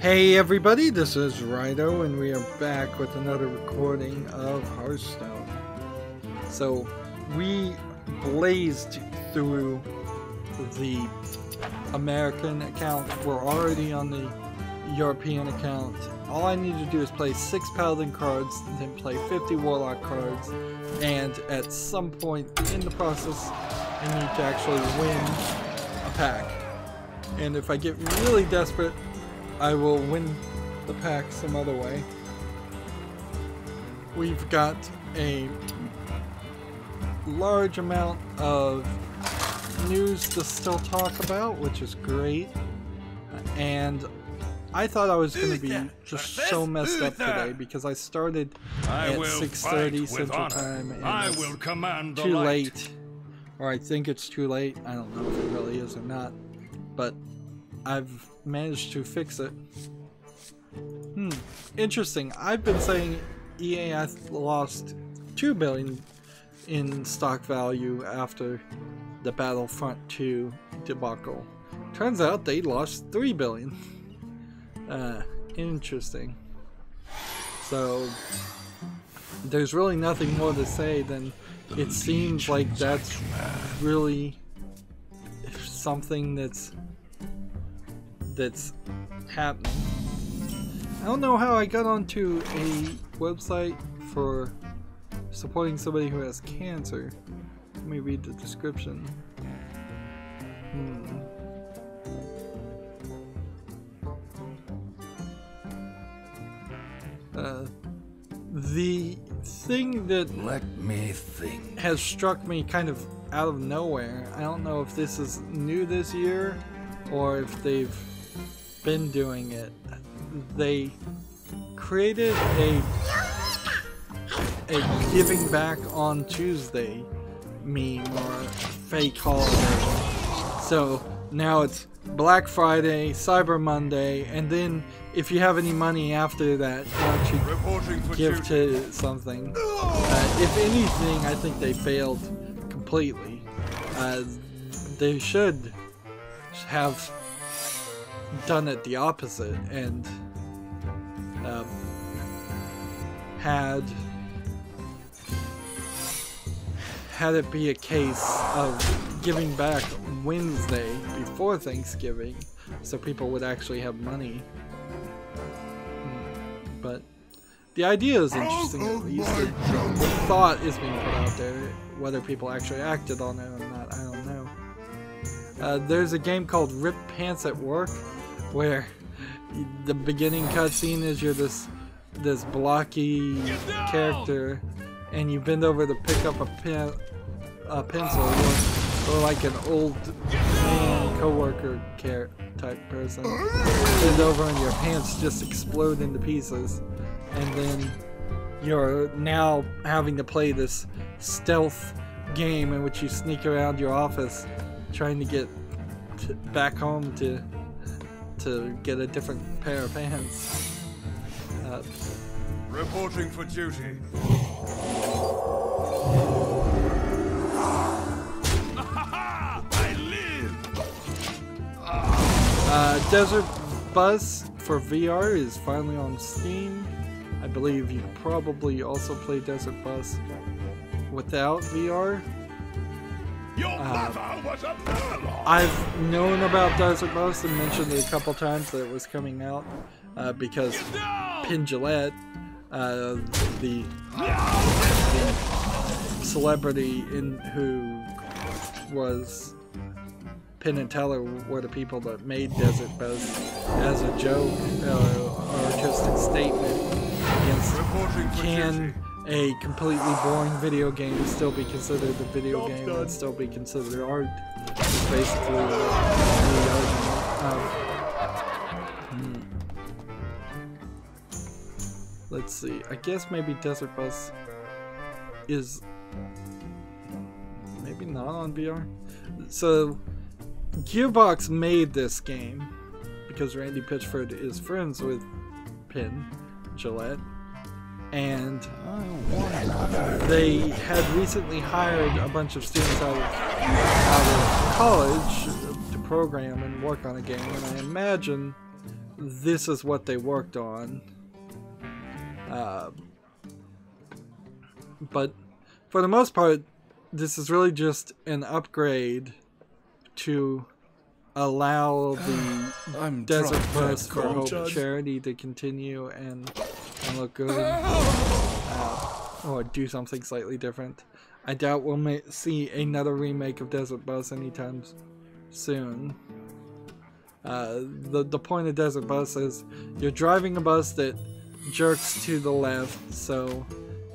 Hey everybody, this is Rydo, and we are back with another recording of Hearthstone. So, we blazed through the American account. We're already on the European account. All I need to do is play 6 Paladin cards, then play 50 Warlock cards, and at some point in the process, I need to actually win a pack. And if I get really desperate, I will win the pack some other way. We've got a large amount of news to still talk about, which is great. And I thought I was going to be just so messed up today because I started at 6:30 Central Time and it's too late. Or I think it's too late. I don't know if it really is or not. But I've managed to fix it. Interesting. I've been saying EA has lost $2 billion in stock value after the Battlefront 2 debacle. Turns out they lost $3 billion. Interesting. So there's really nothing more to say than it seems like that's really something that's happening. I don't know how I got onto a website for supporting somebody who has cancer. Let me read the description. The thing that has struck me kind of out of nowhere, I don't know if this is new this year or if they've been doing it. They created a giving back on Tuesday meme or fake holiday. So now it's Black Friday, Cyber Monday, and then if you have any money after that, why don't you give to something? If anything, I think they failed completely. They should have done it the opposite and had it be a case of giving back Wednesday before Thanksgiving so people would actually have money. But the idea is interesting, at least. The thought is being put out there. Whether people actually acted on it or not, I don't know. There's a game called Rip Pants at Work, where the beginning cutscene is you're this blocky character, and you bend over to pick up a pencil, or like an old man coworker type person. Bend over and your pants just explode into pieces, and then you're now having to play this stealth game in which you sneak around your office trying to get back home to get a different pair of pants. Reporting for duty. I live. Desert Bus for VR is finally on Steam. I believe you probably also play Desert Bus without VR. I've known about Desert Bus and mentioned it a couple times that it was coming out because Penn Jillette, the celebrity who was Penn and Teller were the people that made Desert Bus as a joke or just a statement against can a completely boring video game still be considered a video game and still be considered art. It's basically the argument. Let's see. I guess maybe Desert Bus is maybe not on VR. So Gearbox made this game because Randy Pitchford is friends with Penn Jillette. And they had recently hired a bunch of students out of college to program and work on a game, and I imagine this is what they worked on. But for the most part, this is really just an upgrade to allow the Desert Bus for Hope charity to continue and look good, or do something slightly different. I doubt we'll see another remake of Desert Bus anytime soon. The point of Desert Bus is you're driving a bus that jerks to the left, so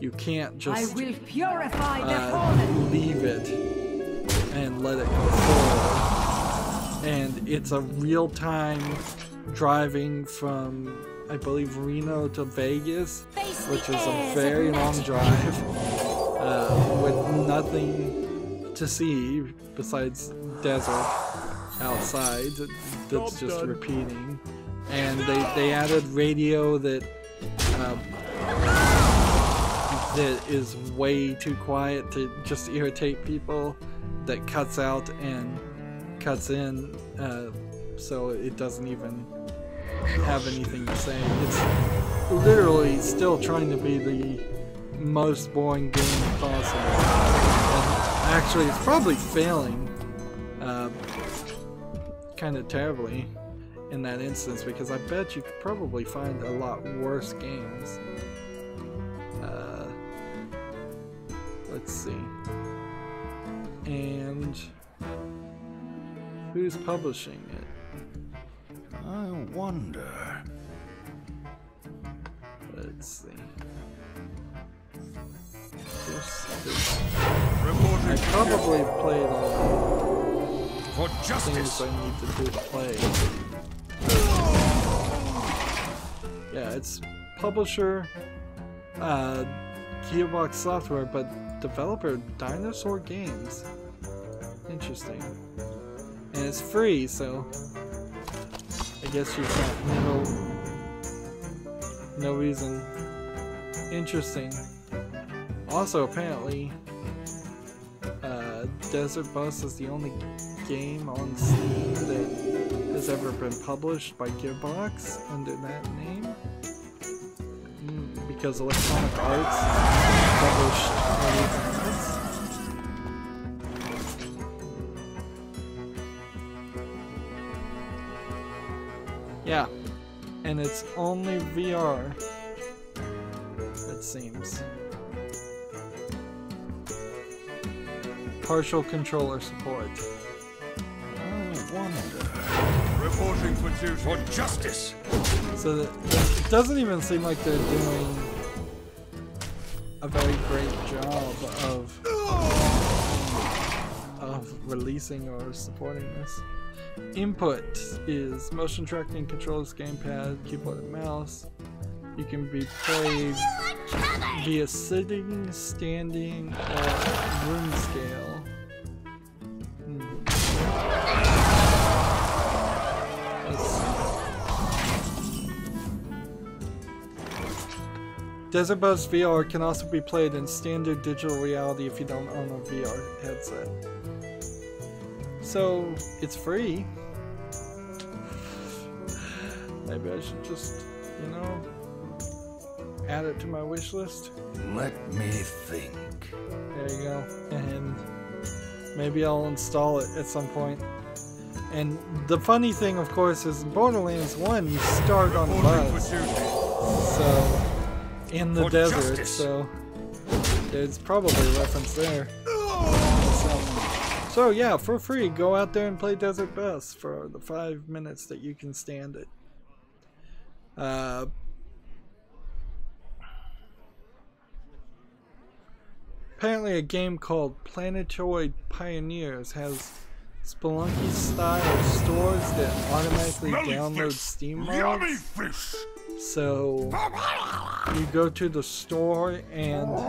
you can't just I will purify the fallen. leave it and let it go forward. And it's a real-time driving from, I believe, Reno to Vegas, which is a very long drive with nothing to see besides desert outside that's just repeating. And they added radio that that is way too quiet to just irritate people, that cuts out and cuts in, so it doesn't even have anything to say. It's literally still trying to be the most boring game possible, and actually it's probably failing kind of terribly in that instance, because I bet you could probably find a lot worse games. Let's see. And who's publishing it? I wonder. Let's see. I probably played all For the justice. things I need to do to play. Yeah, it's publisher, Gearbox Software, but developer Dinosaur Games. Interesting. And it's free, so I guess you've got no reason. Interesting. Also, apparently, Desert Bus is the only game on Steam that has ever been published by Gearbox under that name. Because Electronic Arts published everything else. Yeah, and it's only VR, it seems. Partial controller support. I wonder. Reporting for duty. For justice. So it doesn't even seem like they're doing a very great job of releasing or supporting this. Input is motion tracking controls, gamepad, keyboard and mouse. You can be played via sitting, standing, or room scale. Desert Bus VR can also be played in standard digital reality if you don't own a VR headset. So, it's free. Maybe I should just, you know, add it to my wish list. Let me think. There you go. And maybe I'll install it at some point. And the funny thing, of course, is in Borderlands 1, you start on a bus. So, in the desert, so there's probably a reference there. So yeah, for free, go out there and play Desert Bus for the 5 minutes that you can stand it. Apparently a game called Planetoid Pioneers has Spelunky style stores that automatically download Steam mods. So you go to the store and the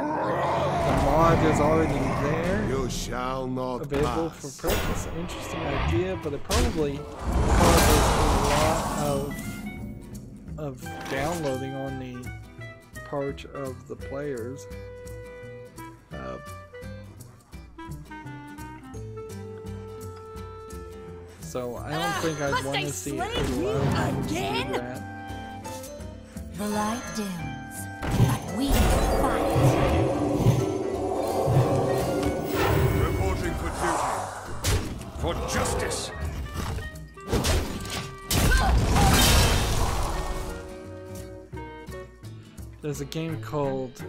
mod is already there, You shall not available pass. for purchase. Interesting idea, but it probably causes a lot of downloading on the part of the players. So I don't think I'd want to see slay a you lot of again? that. The light dims, but we fight. Reporting for duty. For justice. There's a game called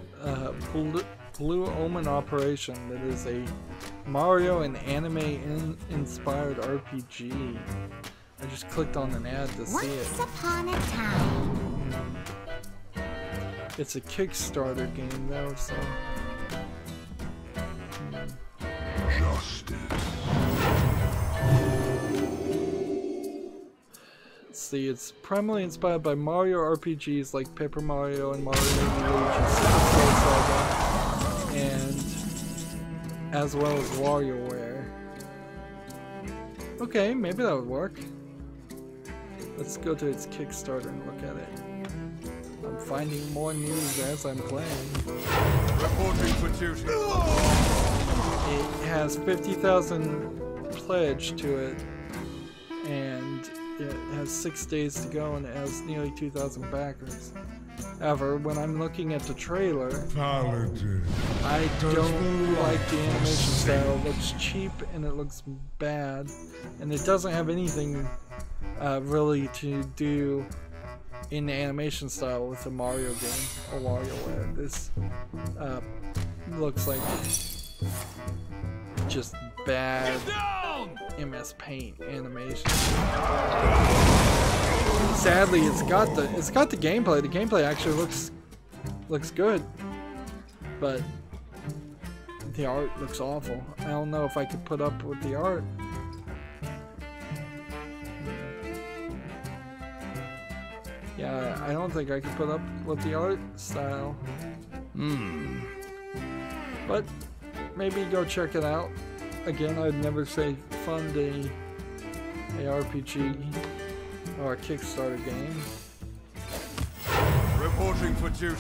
Blue Omen Operation that is a Mario and anime inspired RPG. I just clicked on an ad to see it. Once upon a time. It's a Kickstarter game though, so. Justice. Let's see, it's primarily inspired by Mario RPGs like Paper Mario and Mario and Luigi Super Saga, and as well as WarioWare. Okay, maybe that would work. Let's go to its Kickstarter and look at it. I'm finding more news as I'm playing. Reporting for duty. It has 50,000 pledged to it, and it has 6 days to go, and it has nearly 2,000 backers. However, when I'm looking at the trailer, I don't like the animation style. It looks cheap and it looks bad, and it doesn't have anything really to do in the animation style with the Mario game or WarioWare. This looks like just bad MS Paint animation. Sadly, it's got the gameplay. The gameplay actually looks good, but the art looks awful. I don't know if I could put up with the art. Yeah, I don't think I could put up with the art style. But maybe go check it out. Again, I'd never say fund a RPG or a Kickstarter game. Reporting for duty.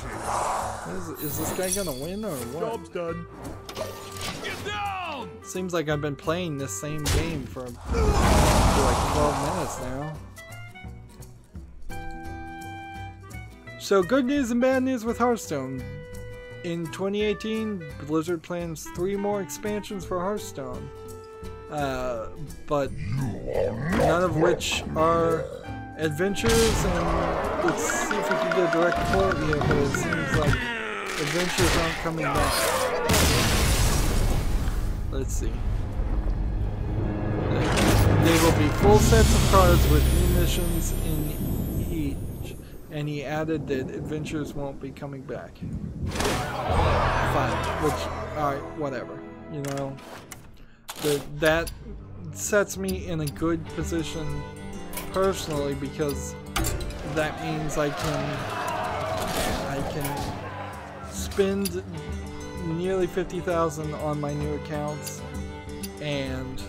Is this guy gonna win or what? Job's done. Get down! Seems like I've been playing this same game for like 12 minutes now. So good news and bad news with Hearthstone. In 2018, Blizzard plans 3 more expansions for Hearthstone. But none of which are adventures, and let's see if we can get a direct quote here, but it seems like adventures aren't coming back. Let's see. They will be full sets of cards with new missions in each, and he added that adventures won't be coming back. Fine, which, alright, whatever, you know. That sets me in a good position personally, because that means I can spend nearly 50,000 on my new accounts and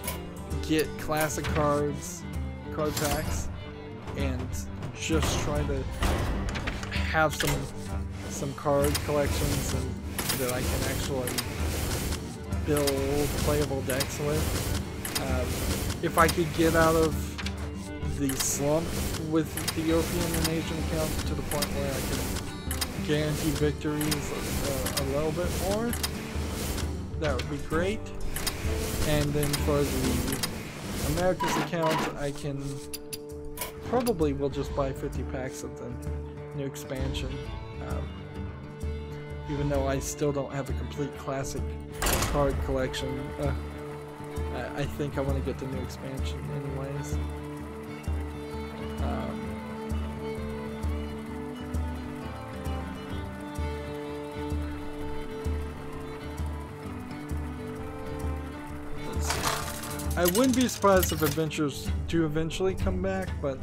get classic card packs, and just try to have some card collections and that I can actually build playable decks with. If I could get out of the slump with the European and Asian accounts to the point where I can guarantee victories a little bit more, that would be great. And then for the Americas account, I can probably will just buy 50 packs of the new expansion. Even though I still don't have a complete classic card collection, I think I want to get the new expansion anyways. Let's see. I wouldn't be surprised if adventures do eventually come back, but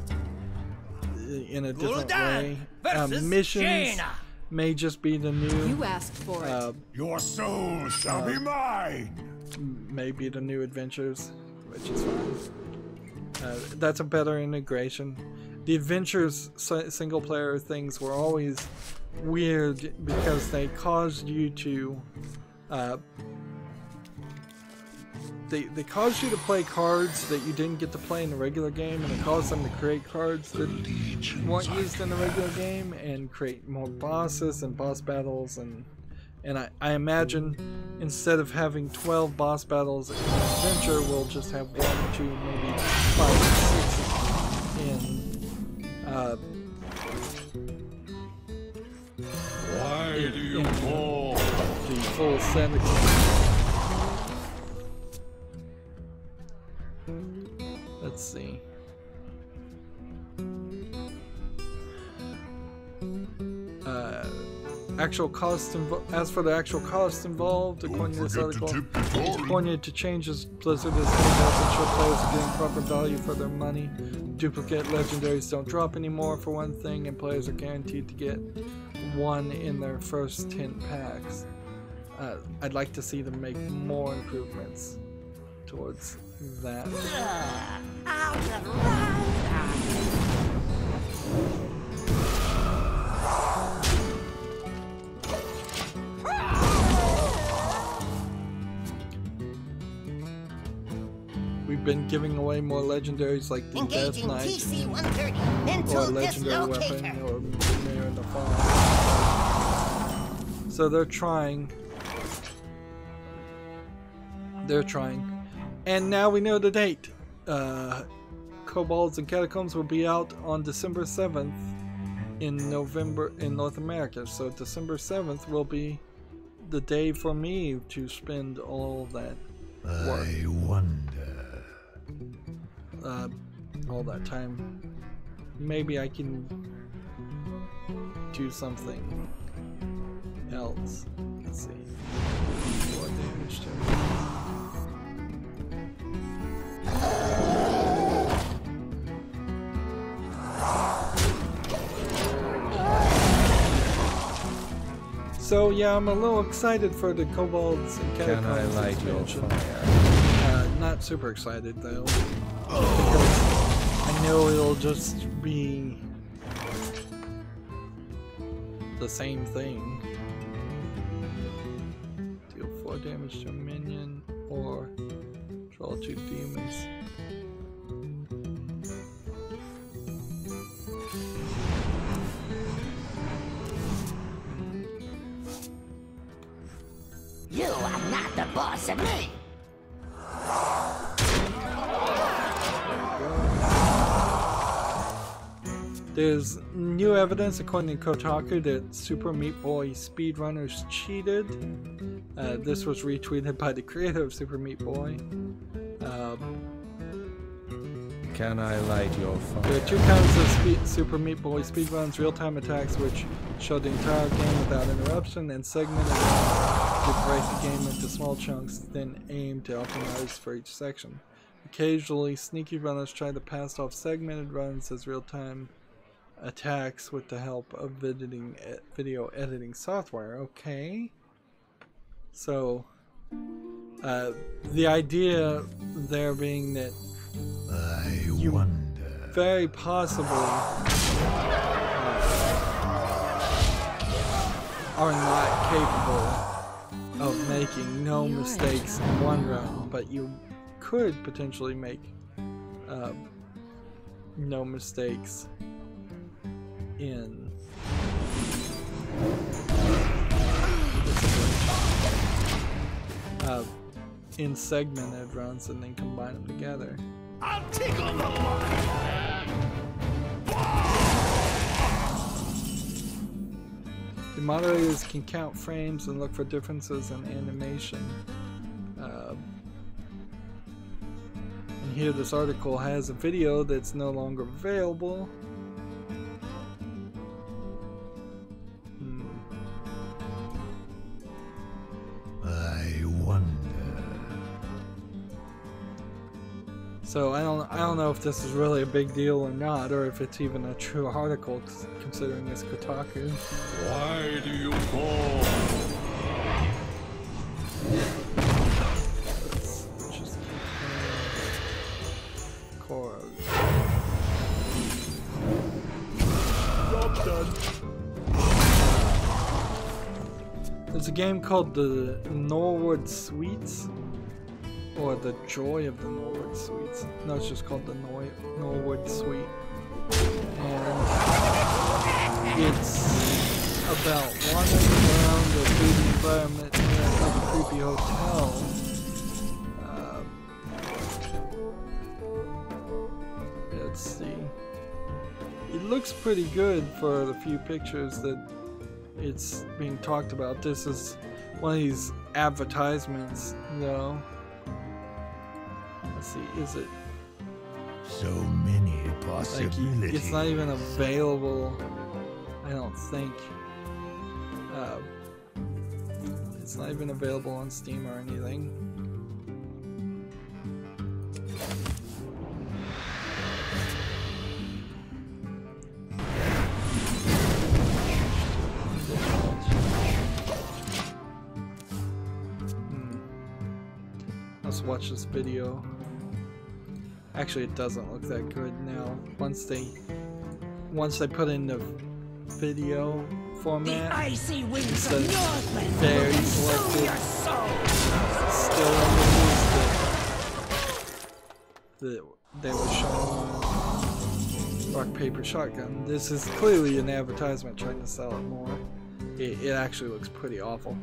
in a different way. Missions may just be the new. You asked for it. Your soul shall be mine. Maybe the new adventures, which is fine. That's a better integration. The adventures single player things were always weird because they caused you to they caused you to play cards that you didn't get to play in the regular game, and it caused them to create cards that weren't used in the regular game and create more bosses and boss battles, and I imagine instead of having 12 boss battles in an adventure, we'll just have 1, 2, maybe 5, 6 Why do you call? the full set. Let's see. Actual cost as for the actual cost involved, according to this article, it's pointed to changes Blizzard has made to ensure players are getting proper value for their money. Duplicate legendaries don't drop anymore, for one thing, and players are guaranteed to get 1 in their first 10 packs. I'd like to see them make more improvements towards that. We've been giving away more legendaries like the Death Knight or Legendary Weapon or Mayor in the Fall. So they're trying. They're trying. And now we know the date. Kobolds and Catacombs will be out on December 7th in November in North America. So December 7th will be the day for me to spend all that work. I wonder. All that time. Maybe I can do something else. Let's see. More damage to So yeah, I'm a little excited for the Kobolds and Catacombs. Can I light your fire? Not super excited though, because I know it'll just be the same thing. Deal 4 damage to a minion or draw 2 demons. You are not the boss of me. There's new evidence, according to Kotaku, that Super Meat Boy speedrunners cheated. This was retweeted by the creator of Super Meat Boy. Can I light your fire? There are 2 kinds of Super Meat Boy speedruns: real-time attacks, which show the entire game without interruption, and segmented runs, which break the game into small chunks, then aim to optimize for each section. Occasionally, sneaky runners try to pass off segmented runs as real-time attacks with the help of video editing software. Okay. So, the idea there being that you wonder. Very possibly are not capable of making no mistakes in one run, but you could potentially make no mistakes in segmented runs and then combine them together. I'll tickle the The moderators can count frames and look for differences in animation. And here this article has a video that's no longer available. I wonder. So I don't know if this is really a big deal or not, or if it's even a true article, considering it's Kotaku. Why do you call? Let's just Cora. Job done. There's a game called the Norwood Suites. or the joy of the Norwood Suites. No, it's just called the Norwood Suite. And it's about wandering around a creepy environment in a creepy hotel. Let's see. It looks pretty good for the few pictures that it's being talked about. This is one of these advertisements, though. Let's see, is it? So many possibilities. Like, it's not even available, I don't think. It's not even available on Steam or anything. Let's watch this video. Actually, it doesn't look that good now. Once they put in the video format, The icy winds it's of Northland very will selective your soul. still images that they were showing on Rock Paper Shotgun. This is clearly an advertisement trying to sell it more. It actually looks pretty awful.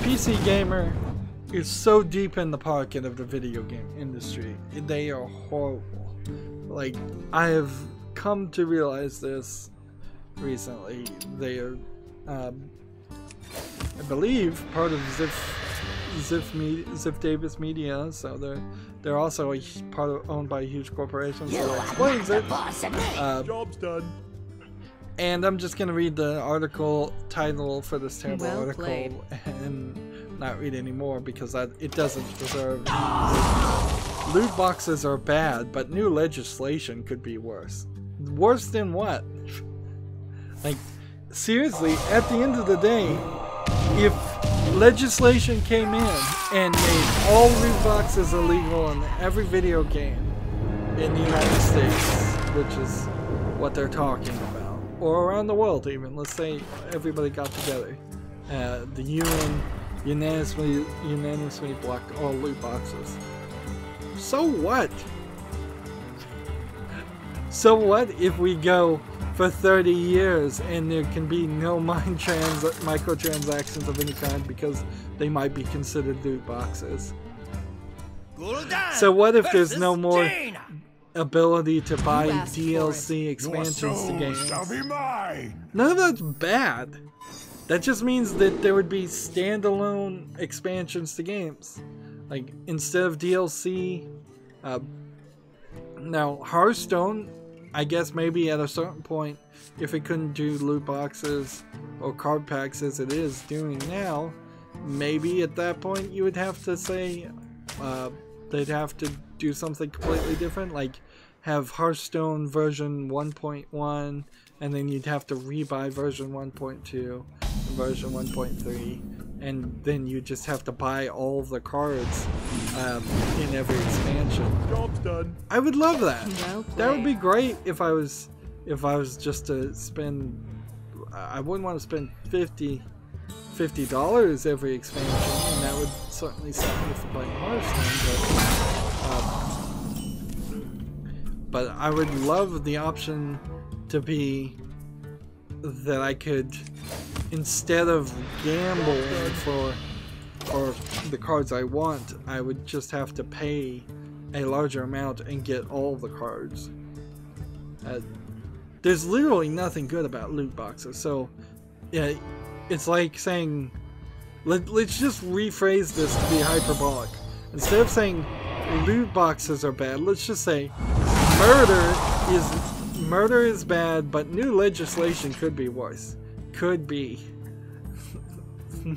PC Gamer is so deep in the pocket of the video game industry. They are horrible. Like, I have come to realize this recently. They are, I believe, part of Ziff Davis Media, so they're also owned by a huge corporation. So that explains it. Job's done. And I'm just gonna read the article title for this terrible article played. and not read any more because it doesn't deserve. Loot boxes are bad, but new legislation could be worse. Worse than what? Like, seriously, at the end of the day, if legislation came in and made all loot boxes illegal in every video game in the United States, which is what they're talking about, or around the world even, let's say everybody got together, the UN unanimously blocked all loot boxes. So what? So what if we go for 30 years and there can be no microtransactions of any kind because they might be considered loot boxes? So what if there's no more ability to buy DLC expansions to games? None of that's bad. That just means that there would be standalone expansions to games. Like, instead of DLC, now Hearthstone, I guess maybe at a certain point, if it couldn't do loot boxes or card packs as it is doing now, maybe at that point you would have to say, they'd have to do something completely different, like have Hearthstone version 1.1, and then you'd have to rebuy version 1.2 and version 1.3, and then you just have to buy all of the cards in every expansion. Job's done. I would love that. Well That would be played. great if I was just to spend. I wouldn't want to spend $50 every expansion, and that would certainly stop me from playing Hearthstone. But I would love the option to be that I could, instead of gamble for the cards I want, I would just have to pay a larger amount and get all the cards. There's literally nothing good about loot boxes, so yeah, it's like saying, let's just rephrase this to be hyperbolic. Instead of saying loot boxes are bad, let's just say murder is bad, but new legislation could be worse. Could be.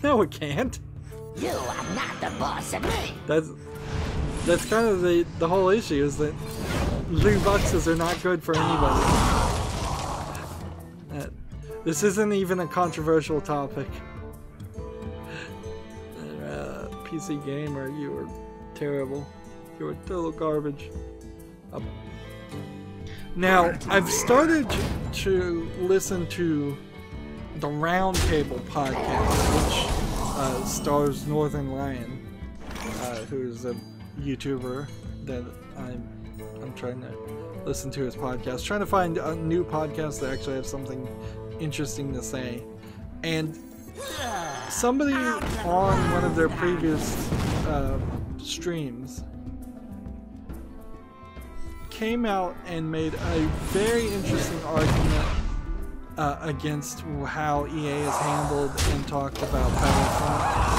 No, it can't. You are not the boss of me. That's kind of the whole issue, is that loot boxes are not good for anybody. This isn't even a controversial topic. PC Gamer, you are terrible. You are total garbage. Now, I've started to listen to the Roundtable podcast, which stars Northern Lion, who's a YouTuber that I'm trying to listen to his podcast, trying to find a new podcast that actually have something interesting to say. And somebody on one of their previous streams came out and made a very interesting argument against how EA has handled and talked about Battlefront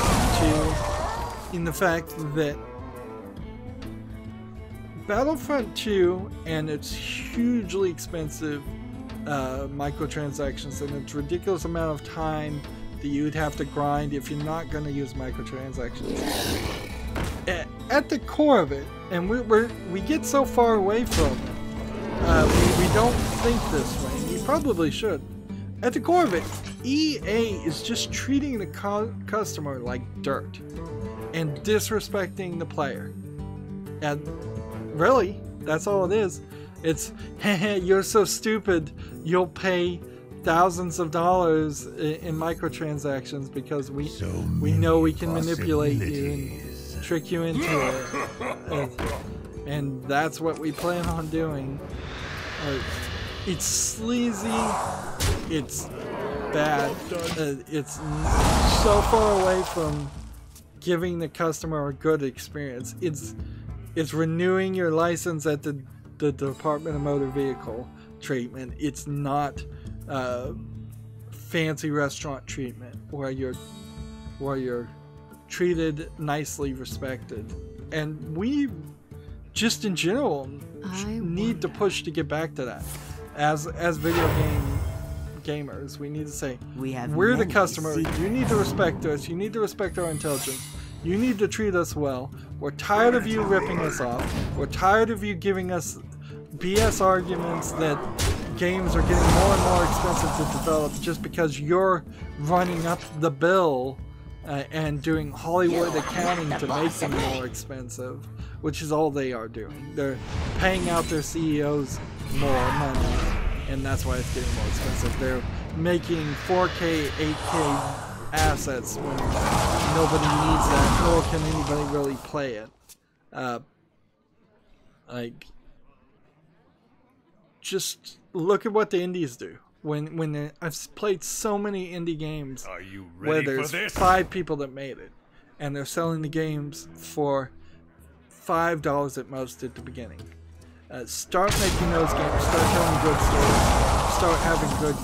2, in the fact that Battlefront 2 and its hugely expensive microtransactions and its ridiculous amount of time that you'd have to grind if you're not going to use microtransactions. At the core of it, and we get so far away from it, we don't think this way, and we probably should. At the core of it, EA is just treating the customer like dirt and disrespecting the player. And really, that's all it is. It's, you're so stupid, you'll pay thousands of dollars in microtransactions because we know we can manipulate you and trick you into it. And that's what we plan on doing. It's sleazy, it's bad, it's so far away from giving the customer a good experience. It's renewing your license at the Department of Motor Vehicle treatment. It's not fancy restaurant treatment where you're treated nicely, respected. And we just in general need to push to get back to that. As video gamers, we need to say, we're the customer, you need to respect us, you need to respect our intelligence, you need to treat us well. We're tired of you ripping us off. We're tired of you giving us BS arguments that games are getting more and more expensive to develop just because you're running up the bill and doing Hollywood accounting to make them more expensive, which is all they are doing. They're paying out their CEOs more money, and that's why it's getting more expensive. They're making 4K, 8K assets when nobody needs that, nor can anybody really play it. Just look at what the indies do. When I've played so many indie games where there's 5 people that made it, and they're selling the games for $5 at most at the beginning. Start making those games, start telling good stories, start having good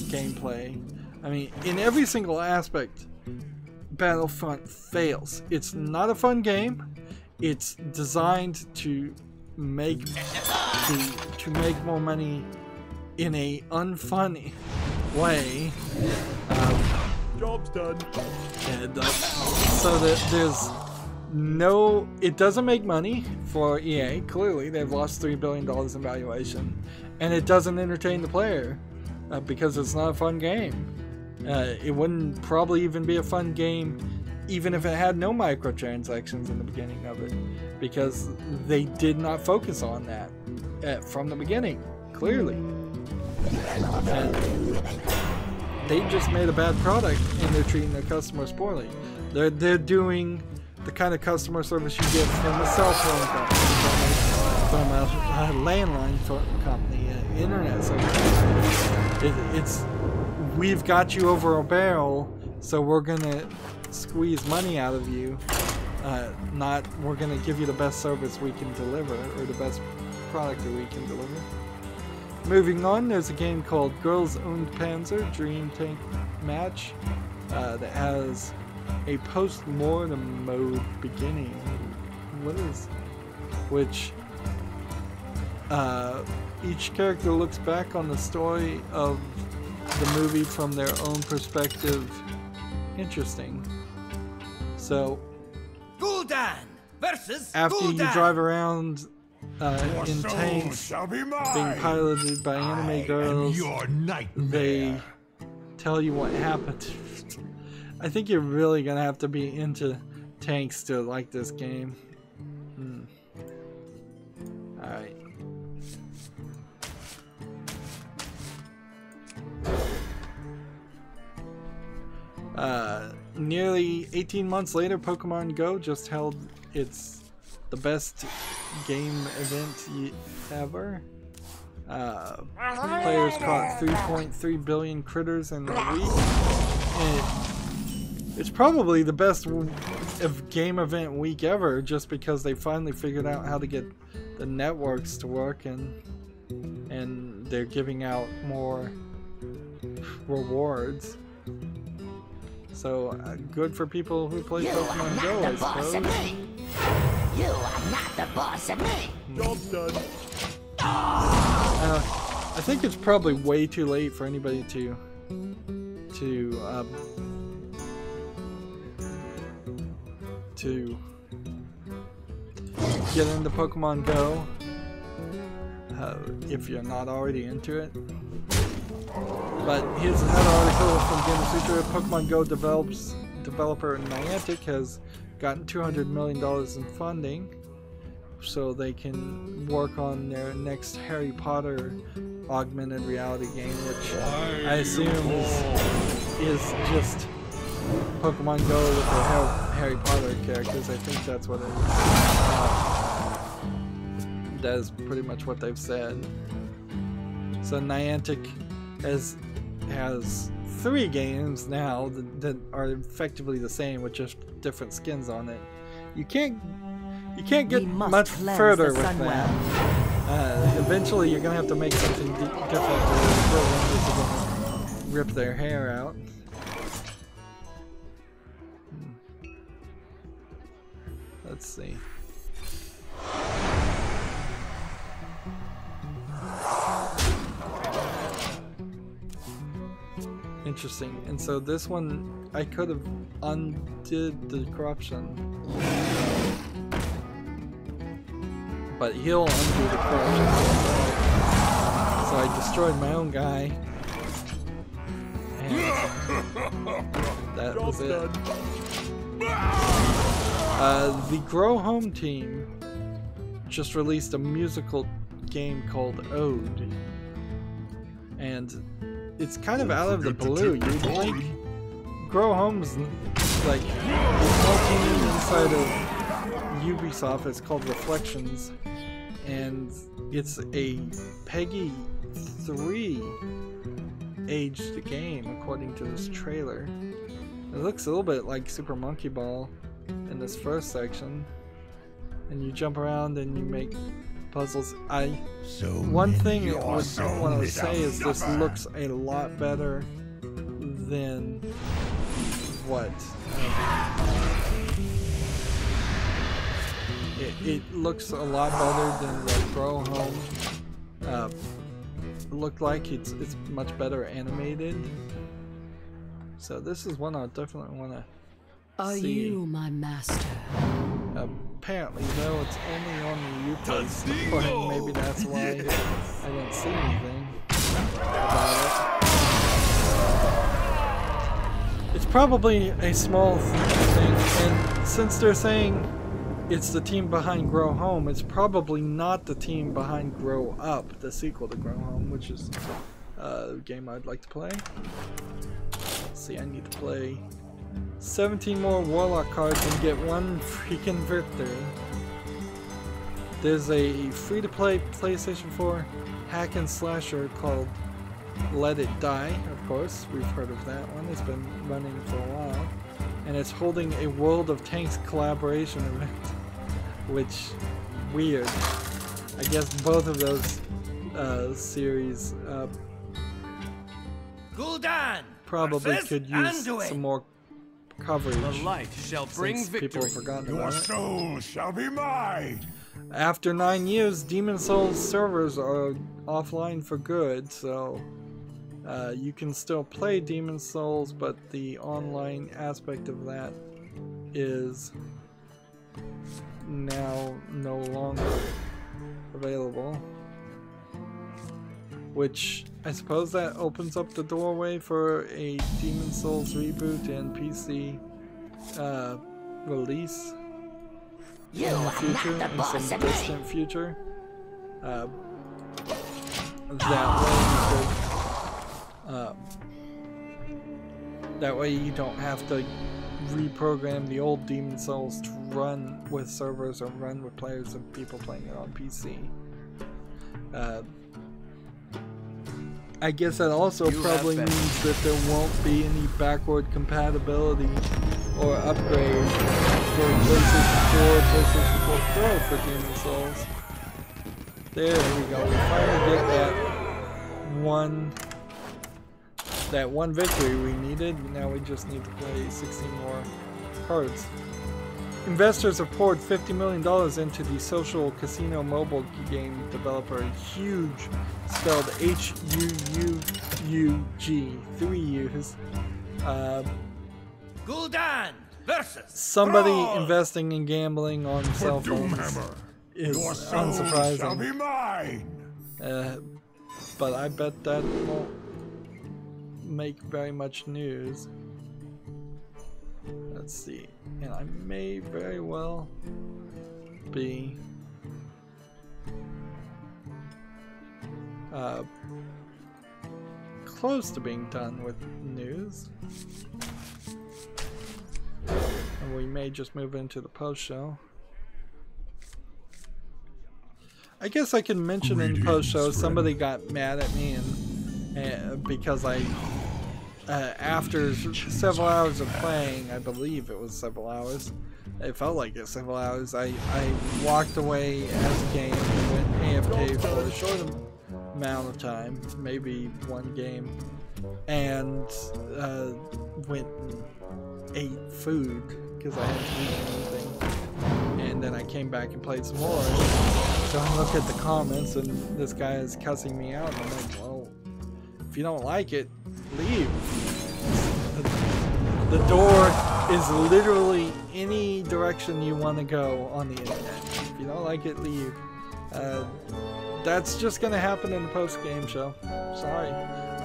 gameplay. I mean, in every single aspect, Battlefront fails. It's not a fun game. It's designed to make more money in a unfunny way. Job's done. And so that there's no, it doesn't make money for EA. Clearly, they've lost $3 billion in valuation, and it doesn't entertain the player because it's not a fun game. It wouldn't probably even be a fun game even if it had no microtransactions in the beginning of it, because they did not focus on that from the beginning, clearly. And they just made a bad product, and they're treating their customers poorly. They're doing the kind of customer service you get from a cell phone company, from a landline company, internet service. It's we've got you over a barrel, so we're gonna squeeze money out of you. Not we're gonna give you the best service we can deliver, or the best product that we can deliver. Moving on, there's a game called Girls und Panzer Dream Tank Match that has a post-mortem mode beginning. Which each character looks back on the story of the movie from their own perspective. Interesting. So Gul'dan versus after Gul'dan. you drive around in tanks being piloted by anime girls, they tell you what happened. I think you're really gonna have to be into tanks to like this game. Alright. Nearly 18 months later, Pokemon Go just held the best game event ever. Players caught 3.3 billion critters in a week. And it's probably the best game event week ever, just because they finally figured out how to get the networks to work, and they're giving out more rewards. So good for people who play Pokemon Go, I suppose. You are not the boss of me. Job's done. I think it's probably way too late for anybody to get into Pokemon Go if you're not already into it. But here's another article from Gamer Future. Pokemon Go developer Niantic has gotten $200 million in funding so they can work on their next Harry Potter augmented reality game, which I assume is just Pokemon Go with the Harry Potter characters. I think that's what it is. That is pretty much what they've said. So Niantic has 3 games now that are effectively the same with just different skins on it. You can't get much further with that. Eventually you're gonna have to make something different to rip their hair out. Let's see. Interesting. And so this one, I could have undid the corruption, but he'll undo the corruption. So I destroyed my own guy, and that was it. The Grow Home team just released a musical game called Ode, and it's kind of out of the blue. You'd think Grow Home's like a small team inside of Ubisoft. It's called Reflections, and it's a PEGI 3 aged game according to this trailer. It looks a little bit like Super Monkey Ball in this first section, and you jump around and you make puzzles. One thing I want to say is this looks a lot better than what it looks a lot better than what Grow Home looked like. It's much better animated. So this is one I definitely want to see. Are you my master? Apparently, though, it's only on the Uplay store. Maybe that's why I didn't see anything about it. It's probably a small thing, and since they're saying it's the team behind Grow Home, it's probably not the team behind Grow Up, the sequel to Grow Home, which is a game I'd like to play. Let's see, I need to play 17 more Warlock cards and get one freaking victory. There's a free-to-play PlayStation 4 hack and slasher called Let It Die, of course. We've heard of that one. It's been running for a while. And it's holding a World of Tanks collaboration event. Which, weird. I guess both of those series Gul'dan probably versus could use Anduin. some more coverage. The light shall bring Since people victory. have forgotten Your about it. soul shall be mine. After 9 years, Demon Souls servers are offline for good, so you can still play Demon Souls, but the online aspect of that is now no longer available. Which, I suppose that opens up the doorway for a Demon Souls reboot and PC release in the future, in some distant future. That way you could That way you don't have to reprogram the old Demon Souls to run with servers or run with players and people playing it on PC. I guess that also probably means that there won't be any backward compatibility or upgrade for PlayStation 4, PlayStation 4 Pro for Demon Souls. There we go. We finally get that one victory we needed. Now we just need to play 16 more cards. Investors have poured $50 million into the social casino mobile game developer Huge, spelled H-U-U-U-G, 3 U's. Gul'dan versus Somebody Brawl. investing in gambling on cell phones is Your soul shall unsurprising. be mine. But I bet that won't make very much news. Let's see. And I may very well be close to being done with news. And we may just move into the post-show. I guess I can mention in post-show somebody got mad at me and because I after several hours of playing, I believe it was several hours, it felt like it several hours, I walked away as a game and went AFK for a short amount of time, maybe one game, and went and ate food because I hadn't eaten anything, and then I came back and played some more. So I look at the comments and this guy is cussing me out, and I'm like, well, if you don't like it, leave. The door is literally any direction you want to go on the internet. If you don't like it, leave. That's just gonna happen in the post-game show. Sorry.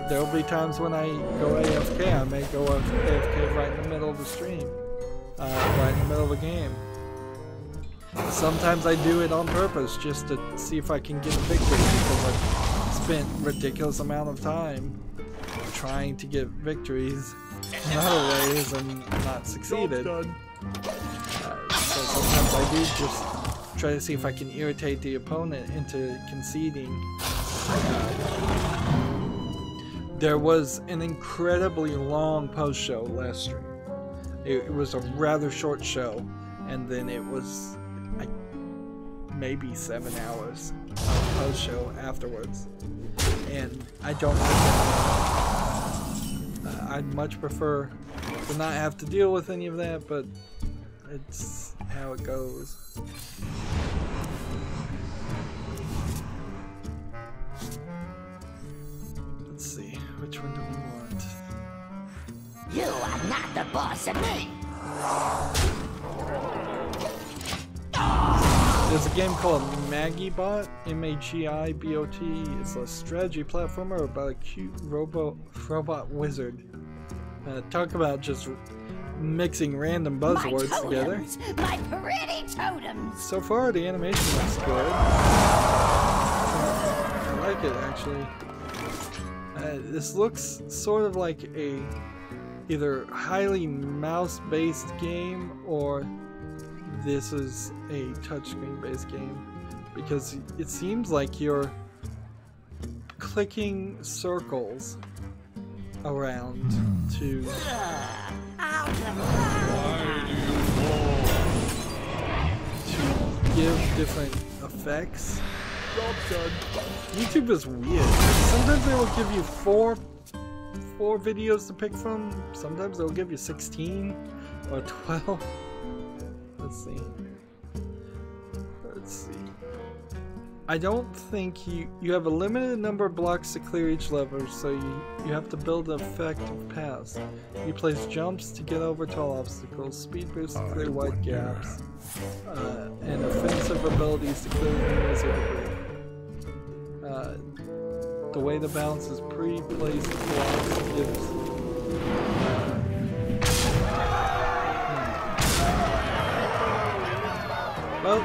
There will be times when I go AFK. I may go AFK right in the middle of the stream, right in the middle of a game. Sometimes I do it on purpose just to see if I can get a victory because I've spent ridiculous amount of time trying to get victories in other ways and not succeeded. So sometimes I do just try to see if I can irritate the opponent into conceding. There was an incredibly long post-show last stream. It was a rather short show, and then it was maybe 7 hours of post-show afterwards. And I don't like that. I'd much prefer to not have to deal with any of that, but it's how it goes. Let's see, which one do we want? You are not the boss of me. There's a game called Magibot, M-A-G-I-B-O-T. It's a strategy platformer about a cute robot wizard. Talk about just mixing random buzzwords together. My pretty totems. So far, the animation looks good. I like it, actually. This looks sort of like a either highly mouse-based game or this is a touchscreen based game, because it seems like you're clicking circles around to give different effects. YouTube is weird. Sometimes they will give you four videos to pick from. Sometimes they'll give you 16 or 12. Let's see. I don't think you have a limited number of blocks to clear each level, so you have to build an effective path. You place jumps to get over tall obstacles, speed boosts to clear wide gaps, and offensive abilities to clear enemies of debris. The way the balance is pre-placed blocks gives well,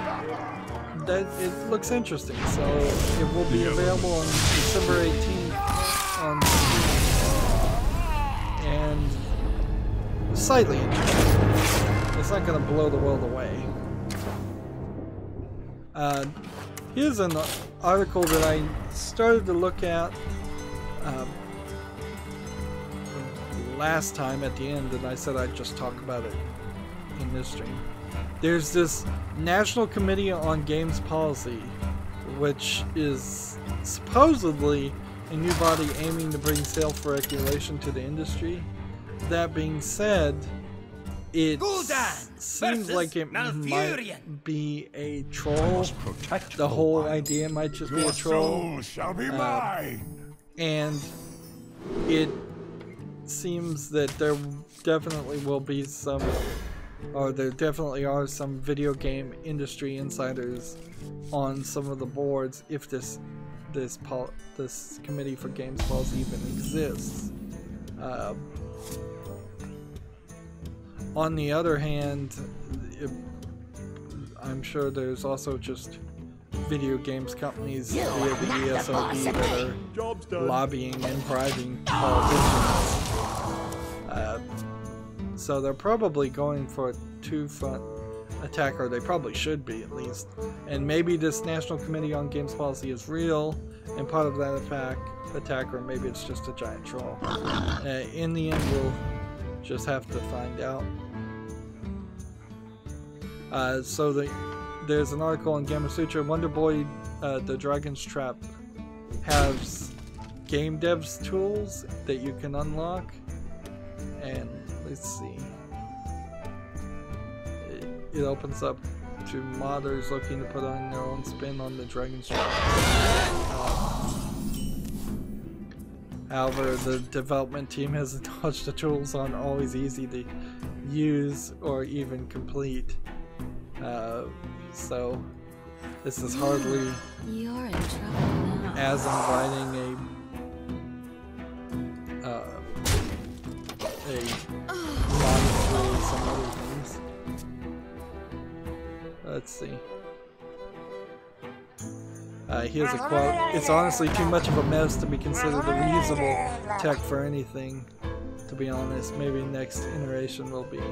it looks interesting, so it will be available on December 18th on Steam. And slightly interesting. It's not going to blow the world away. Here's an article that I started to look at last time at the end, and I said I'd just talk about it in this stream. There's this National Committee on Games Policy, which is supposedly a new body aiming to bring self-regulation to the industry. That being said, it seems like it might be a troll. The whole idea might just be a troll. Shall be mine. And it seems that there definitely will be some, or there definitely are some video game industry insiders on some of the boards if this committee for games policy even exists. On the other hand, I'm sure there's also just video games companies via the ESRB that are lobbying and bribing politicians. So they're probably going for a two-front attack, or they probably should be at least. And maybe this National Committee on Games Policy is real and part of that attack, or maybe it's just a giant troll. In the end, we'll just have to find out. So there's an article in Gamer Sutra. Wonder Boy, the Dragon's Trap, has game devs tools that you can unlock. And let's see. It opens up to modders looking to put on their own spin on the Dragon's Trap. However, the development team has acknowledged the tools aren't always easy to use or even complete. So this is hardly as inviting a modding tool as some other things. Let's see. Here's a quote. "It's honestly too much of a mess to be considered a reusable tech for anything, to be honest. Maybe next iteration will be."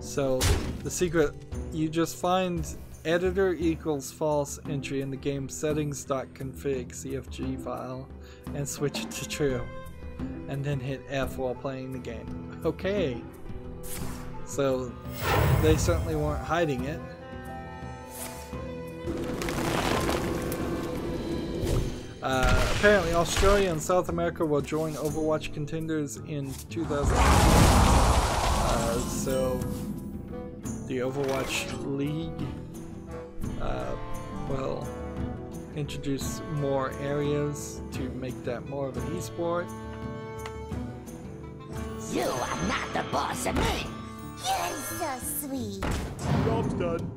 So, the secret, you just find editor equals false entry in the game settings.config CFG file and switch it to true. And then hit F while playing the game. Okay. So, they certainly weren't hiding it. Apparently Australia and South America will join Overwatch contenders in 2019. So the Overwatch League will introduce more areas to make that more of an esport. You are not the boss of me. You're so sweet. Job's done.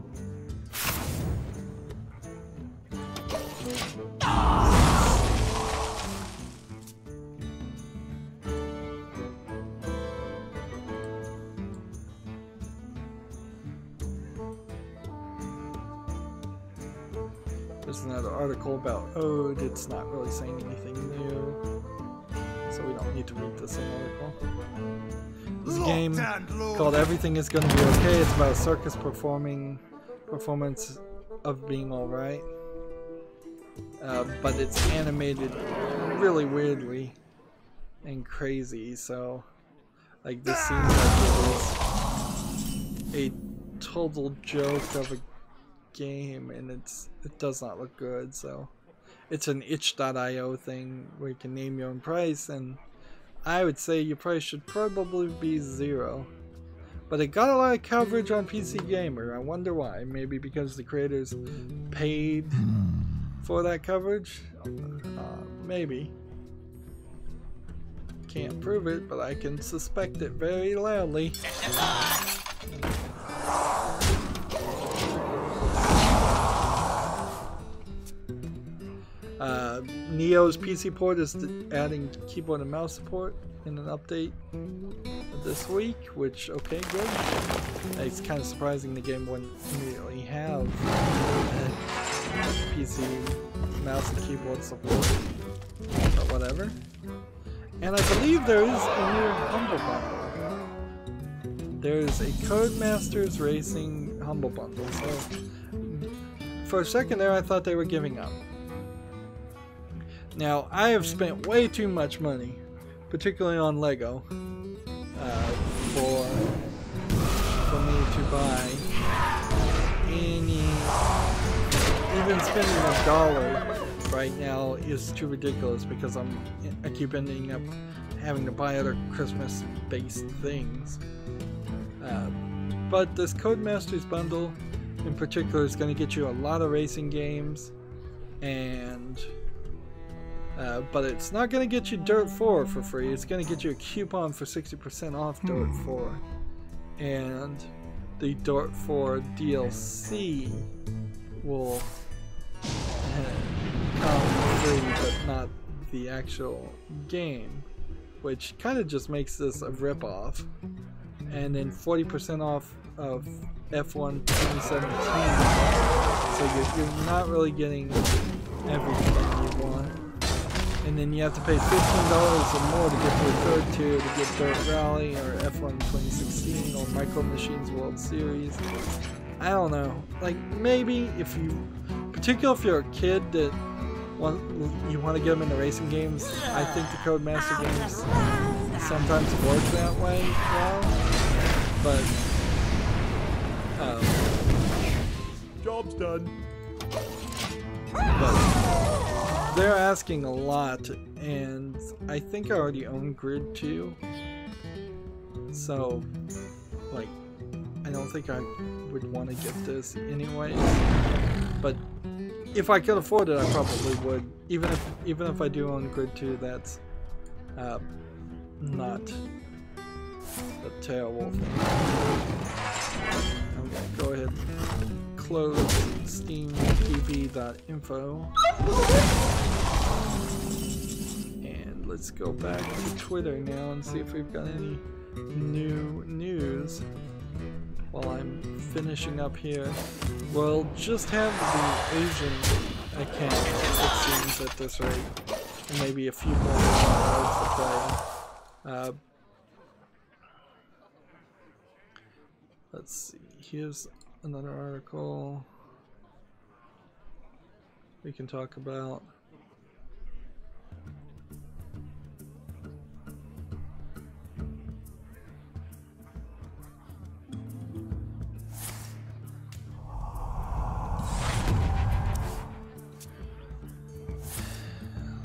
There's another article about Ode. It's not really saying anything new, so we don't need to read the same article. There's a game called Everything Is Gonna Be Okay. It's about a circus performance of being alright. But it's animated really weirdly and crazy, so like this seems like it is a total joke of a game, and it does not look good. So it's an itch.io thing where you can name your own price, and I would say your price should probably be 0. But it got a lot of coverage on PC Gamer. I wonder why. Maybe because the creators paid for that coverage? Maybe. Can't prove it, but I can suspect it very loudly. Neo's PC port is adding keyboard and mouse support in an update this week, which, okay, good. It's kind of surprising the game wouldn't immediately have PC mouse and keyboard support, but whatever. And I believe there is a new Humble Bundle. There's a Codemasters Racing Humble Bundle. So for a second there, I thought they were giving up. Now, I have spent way too much money, particularly on Lego, for me to buy any. Even spending $1 right now is too ridiculous because I keep ending up having to buy other Christmas-based things. But this Codemasters bundle, in particular, is going to get you a lot of racing games, and but it's not going to get you Dirt 4 for free. It's going to get you a coupon for 60% off Dirt 4. And the Dirt 4 DLC will come free, but not the actual game, which kind of just makes this a ripoff. And then 40% off of F1 2017. So you're not really getting everything you want. And then you have to pay $15 or more to get to a third tier to get Dirt Rally or F1 2016 or Micro Machines World Series. I don't know. Like, maybe if you, particularly if you're a kid that you want to get them into racing games, I think the Codemaster games sometimes work that way well. But, Job's done. But they're asking a lot, and I think I already own Grid 2, so like I don't think I would want to get this anyways. But if I could afford it, I probably would. Even if I do own Grid 2, that's not a terrible thing. I'm gonna go ahead and close steamdb.info. And let's go back to Twitter now and see if we've got any new news while I'm finishing up here. We'll just have the Asian account, it seems, at this rate, and maybe a few more cards to play. Let's see, here's another article we can talk about.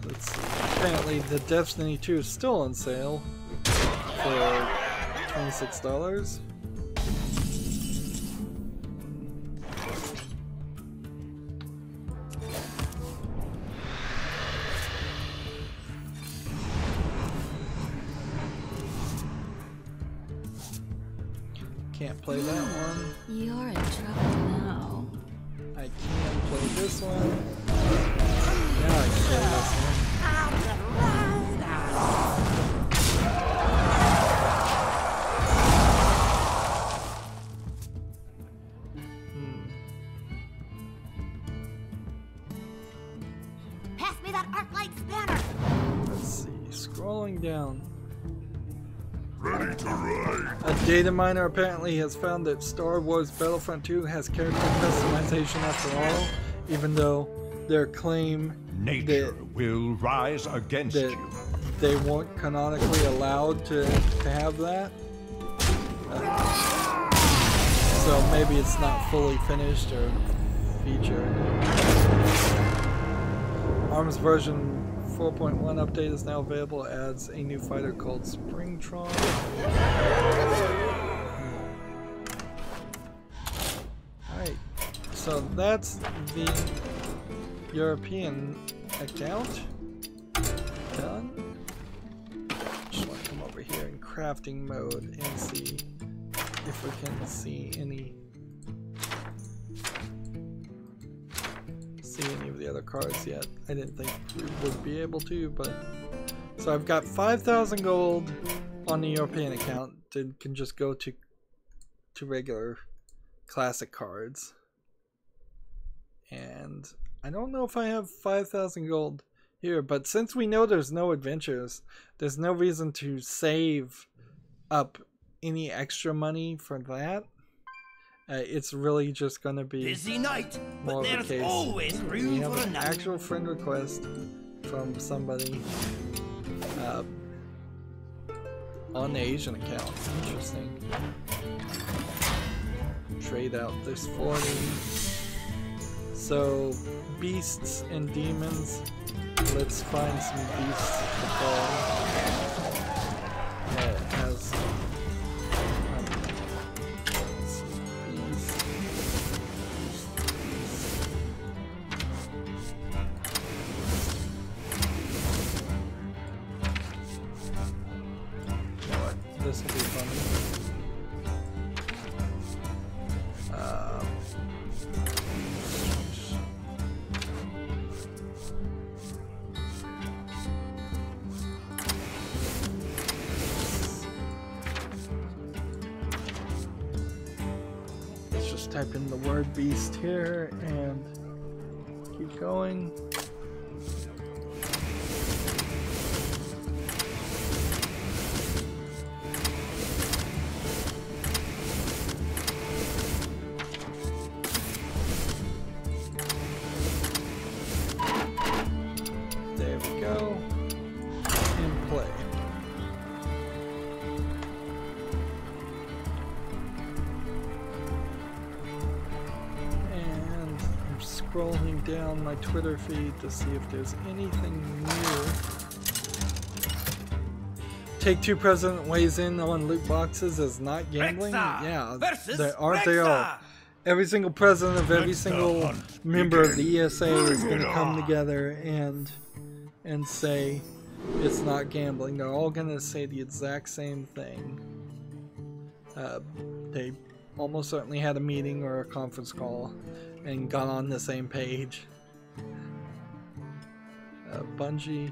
Let's see. Apparently the Destiny 2 is still on sale for $26. Can't play that one. You're in trouble now. I can play this one. Now I can play this one. Pass me that arc light spanner. Let's see. Scrolling down. Ready to ride. A data miner apparently has found that Star Wars Battlefront 2 has character customization after all, even though their claim Nature will rise against that you. they weren't canonically allowed to have that. So maybe it's not fully finished or featured. ARMS version 4.1 update is now available. Adds a new fighter called Springtron. Alright, so that's the European account done. Just want to come over here in crafting mode and see if we can see any of the other cards yet. I didn't think we would be able to, but so I've got 5,000 gold on the European account that can just go to regular classic cards, and I don't know if I have 5,000 gold here, but since we know there's no adventures, there's no reason to save up any extra money for that. It's really just gonna be Busy night, more but of a there's case. always We room have for an another. actual friend request from somebody on the Asian account. Interesting. Trade out this 40. So, beasts and demons. Let's find some beasts to play. That has this will be funny. Let's just type in the word beast here and keep going. There we go. And play. And I'm scrolling down my Twitter feed to see if there's anything new. Take-Two president weighs in on loot boxes as not gambling. Rexa Yeah, versus aren't they all? Rexa. Every single president of every Let the single hunt member of the begin. ESA is Bring going to it come on. together and say it's not gambling. They're all going to say the exact same thing. They almost certainly had a meeting or a conference call and got on the same page. Bungie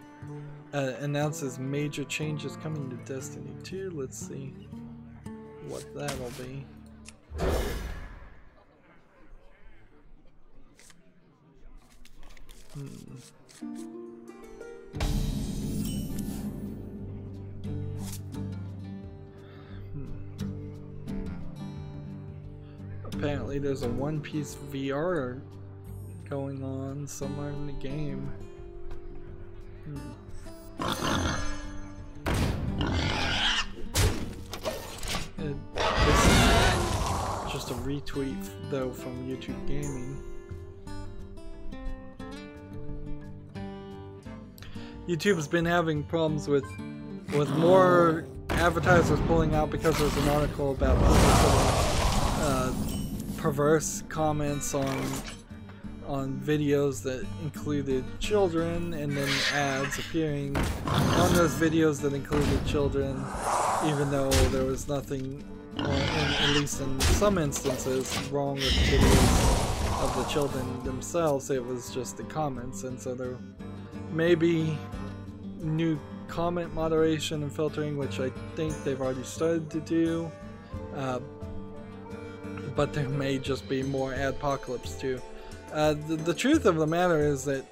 announces major changes coming to Destiny 2. Let's see what that'll be. Apparently there's a One Piece VR going on somewhere in the game. This is just a retweet though from YouTube Gaming. YouTube's been having problems with more advertisers pulling out because there's an article about perverse comments on videos that included children, and then ads appearing on those videos that included children, even though there was nothing, or at least in some instances, wrong with the videos of the children themselves. It was just the comments, and so there may be new comment moderation and filtering, which I think they've already started to do, but there may just be more adpocalypse too. The truth of the matter is that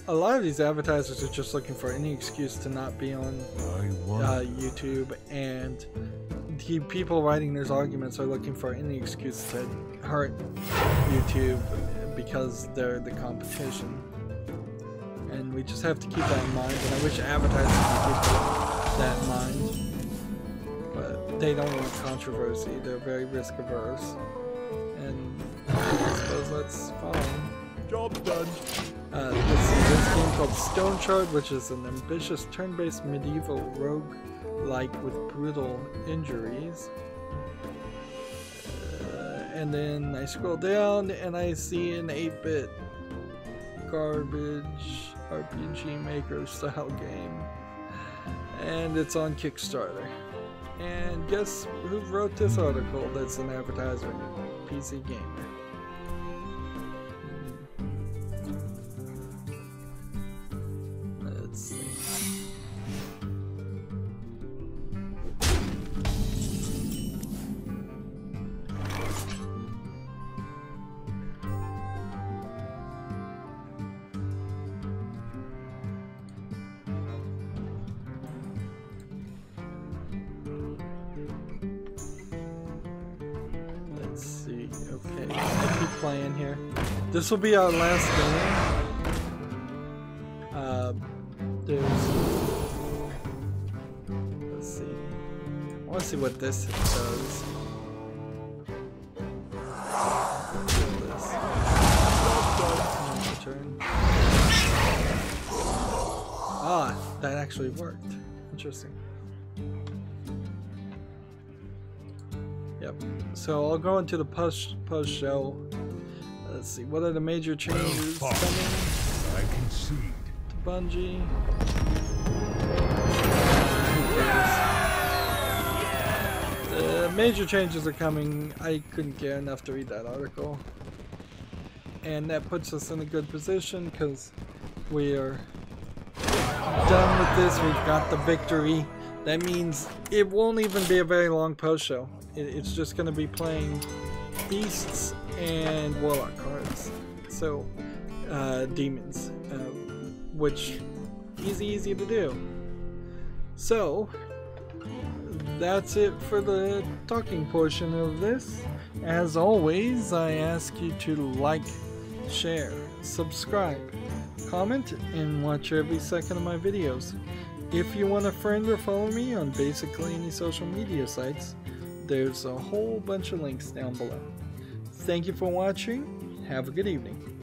a lot of these advertisers are just looking for any excuse to not be on YouTube, and the people writing those arguments are looking for any excuse to hurt YouTube because they're the competition. And we just have to keep that in mind, and I wish advertisers would keep that in mind. But they don't want controversy, they're very risk averse. And I suppose that's fine. Job's done. Let's see, there's a game called Stone Shard, which is an ambitious turn-based medieval rogue-like with brutal injuries. And then I scroll down and I see an 8-bit garbage RPG Maker style game. And it's on Kickstarter. And guess who wrote this article that's an advertiser? PC Gamer. Let's see. playing here. This will be our last game. Let's see. I want to see what this does. Ah, that actually worked. Interesting. Yep. So I'll go into the post show. Let's see. What are the major changes coming? I concede. To Bungie. The major changes are coming. I couldn't care enough to read that article. And that puts us in a good position because we are done with this. We've got the victory. That means it won't even be a very long post show. It's just going to be playing beasts and warlock cards. So, demons, which is easy to do. So, that's it for the talking portion of this. As always, I ask you to like, share, subscribe, comment, and watch every second of my videos. If you want to friend or follow me on basically any social media sites, there's a whole bunch of links down below. Thank you for watching. Have a good evening.